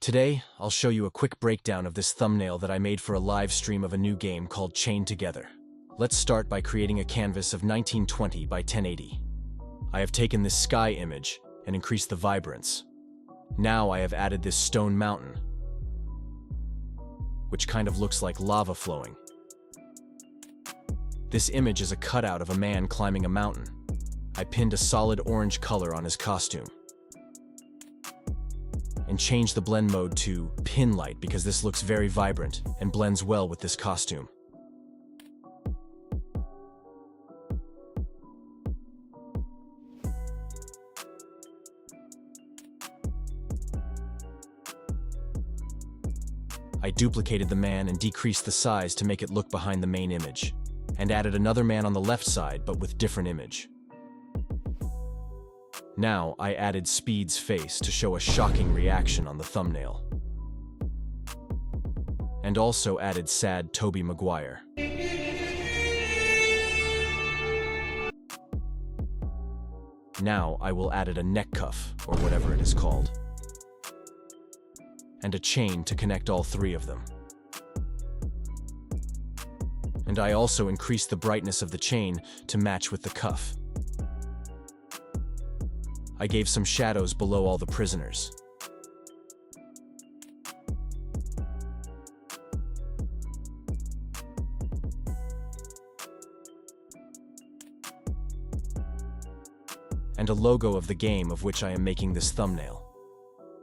Today, I'll show you a quick breakdown of this thumbnail that I made for a live stream of a new game called Chained Together. Let's start by creating a canvas of 1920 by 1080. I have taken this sky image and increased the vibrance. Now I have added this stone mountain, which kind of looks like lava flowing. This image is a cutout of a man climbing a mountain. I pinned a solid orange color on his costume and changed the blend mode to pin light because this looks very vibrant and blends well with this costume. I duplicated the man and decreased the size to make it look behind the main image, and added another man on the left side but with different image. Now I added Speed's face to show a shocking reaction on the thumbnail. And also added sad Tobey Maguire. Now I will add a neck cuff, or whatever it is called, and a chain to connect all three of them. And I also increased the brightness of the chain to match with the cuff. I gave some shadows below all the prisoners. And a logo of the game of which I am making this thumbnail.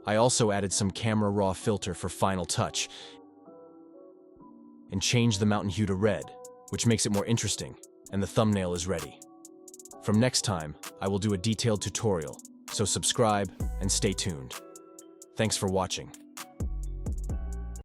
I also added some camera raw filter for final touch and changed the mountain hue to red, which makes it more interesting, and the thumbnail is ready. From next time, I will do a detailed tutorial, so subscribe and stay tuned. Thanks for watching.